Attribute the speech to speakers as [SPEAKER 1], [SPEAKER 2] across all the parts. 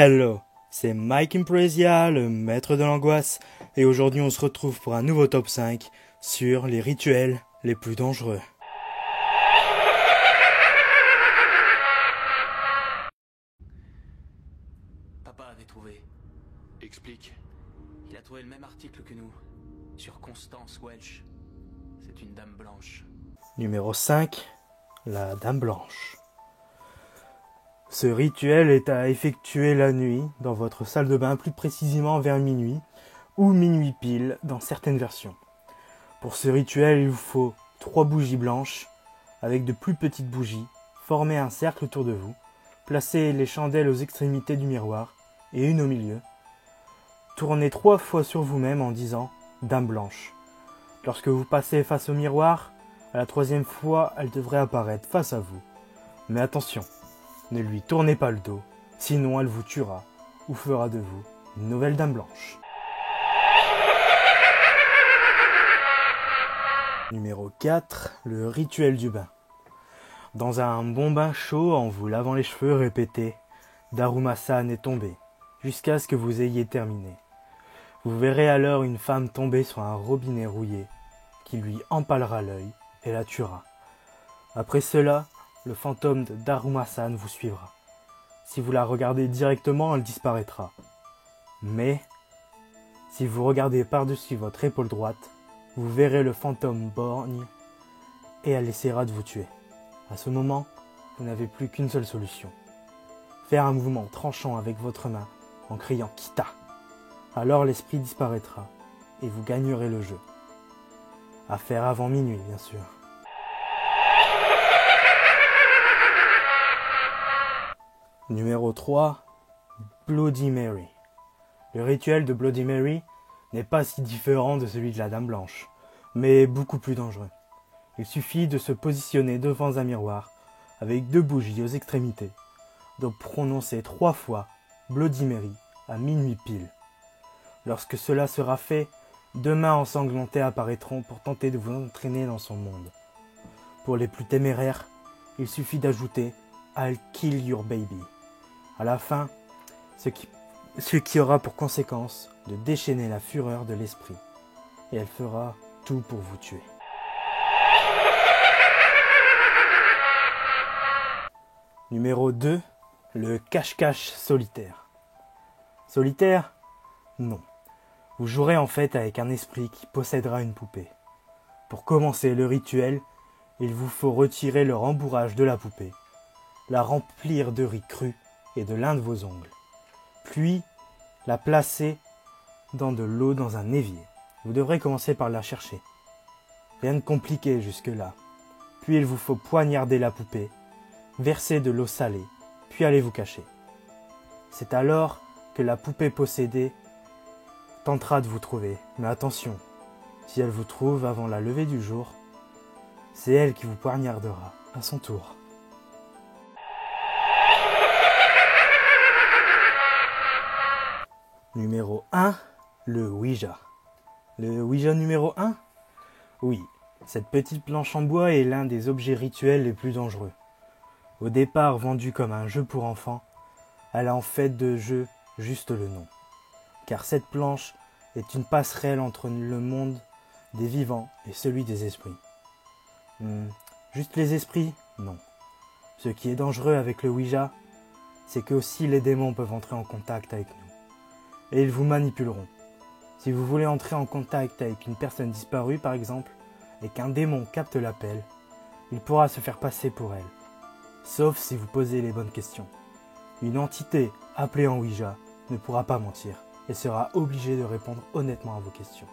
[SPEAKER 1] Hello, c'est Mike Imprezia, le maître de l'angoisse, et aujourd'hui on se retrouve pour un nouveau top 5 sur les rituels les plus dangereux.
[SPEAKER 2] Papa avait trouvé.
[SPEAKER 3] Explique.
[SPEAKER 2] Il a trouvé le même article que nous, sur Constance Welch. C'est une dame blanche.
[SPEAKER 1] Numéro 5, la Dame Blanche. Ce rituel est à effectuer la nuit dans votre salle de bain, plus précisément vers minuit ou minuit pile dans certaines versions. Pour ce rituel, il vous faut 3 bougies blanches avec de plus petites bougies. Formez un cercle autour de vous. Placez les chandelles aux extrémités du miroir et une au milieu. Tournez 3 fois sur vous-même en disant « Dame Blanche ». Lorsque vous passez face au miroir, à la 3e fois, elle devrait apparaître face à vous. Mais attention, ne lui tournez pas le dos, sinon elle vous tuera ou fera de vous une nouvelle Dame Blanche. Numéro 4, le rituel du bain. Dans un bon bain chaud, en vous lavant les cheveux, répétez « Daruma-san est tombé » jusqu'à ce que vous ayez terminé. Vous verrez alors une femme tomber sur un robinet rouillé qui lui empalera l'œil et la tuera. Après cela, le fantôme de Daruma-san vous suivra. Si vous la regardez directement, elle disparaîtra. Mais, si vous regardez par-dessus votre épaule droite, vous verrez le fantôme borgne et elle essaiera de vous tuer. À ce moment, vous n'avez plus qu'une seule solution. Faire un mouvement tranchant avec votre main en criant « Kita ». Alors l'esprit disparaîtra et vous gagnerez le jeu. À faire avant minuit, bien sûr. Numéro 3, Bloody Mary. Le rituel de Bloody Mary n'est pas si différent de celui de la Dame Blanche, mais beaucoup plus dangereux. Il suffit de se positionner devant un miroir avec 2 bougies aux extrémités, de prononcer 3 fois Bloody Mary à minuit pile. Lorsque cela sera fait, 2 mains ensanglantées apparaîtront pour tenter de vous entraîner dans son monde. Pour les plus téméraires, il suffit d'ajouter « I'll kill your baby ». À la fin, ce qui aura pour conséquence de déchaîner la fureur de l'esprit. Et elle fera tout pour vous tuer. Numéro 2, le cache-cache solitaire. Solitaire ? Non. Vous jouerez en fait avec un esprit qui possédera une poupée. Pour commencer le rituel, il vous faut retirer le rembourrage de la poupée, la remplir de riz cru et de lin de vos ongles, puis la placer dans de l'eau dans un évier. Vous devrez commencer par la chercher. Rien de compliqué jusque-là. Puis il vous faut poignarder la poupée, verser de l'eau salée, puis aller vous cacher. C'est alors que la poupée possédée tentera de vous trouver. Mais attention, si elle vous trouve avant la levée du jour, c'est elle qui vous poignardera à son tour. Numéro 1, le Ouija. Le Ouija numéro 1 ? Oui, cette petite planche en bois est l'un des objets rituels les plus dangereux. Au départ vendue comme un jeu pour enfants, elle a en fait de jeu juste le nom. Car cette planche est une passerelle entre le monde des vivants et celui des esprits. Juste les esprits ? Non. Ce qui est dangereux avec le Ouija, c'est que aussi les démons peuvent entrer en contact avec nous. Et ils vous manipuleront. Si vous voulez entrer en contact avec une personne disparue, par exemple, et qu'un démon capte l'appel, il pourra se faire passer pour elle. Sauf si vous posez les bonnes questions. Une entité appelée en Ouija ne pourra pas mentir et sera obligée de répondre honnêtement à vos questions.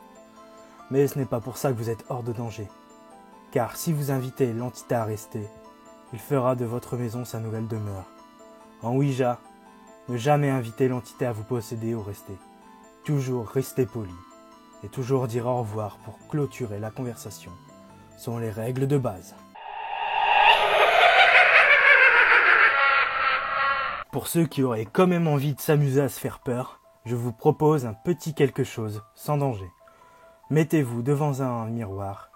[SPEAKER 1] Mais ce n'est pas pour ça que vous êtes hors de danger. Car si vous invitez l'entité à rester, il fera de votre maison sa nouvelle demeure. En Ouija, ne jamais inviter l'entité à vous posséder ou rester. Toujours rester poli et toujours dire au revoir pour clôturer la conversation sont les règles de base. Pour ceux qui auraient quand même envie de s'amuser à se faire peur, je vous propose un petit quelque chose sans danger. Mettez-vous devant un miroir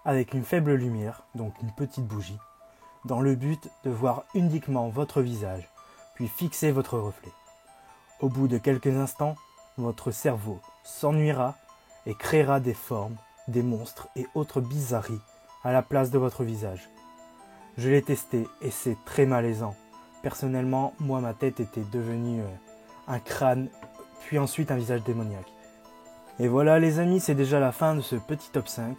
[SPEAKER 1] avec une faible lumière, donc une petite bougie, dans le but de voir uniquement votre visage, puis fixez votre reflet. Au bout de quelques instants, votre cerveau s'ennuiera et créera des formes, des monstres et autres bizarreries à la place de votre visage. Je l'ai testé et c'est très malaisant. Personnellement, moi ma tête était devenue un crâne, puis ensuite un visage démoniaque. Et voilà les amis, c'est déjà la fin de ce petit top 5.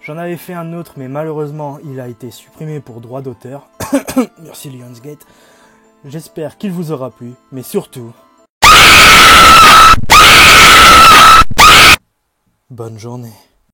[SPEAKER 1] J'en avais fait un autre, mais malheureusement il a été supprimé pour droit d'auteur. Merci Lionsgate. J'espère qu'il vous aura plu, mais surtout... bonne journée.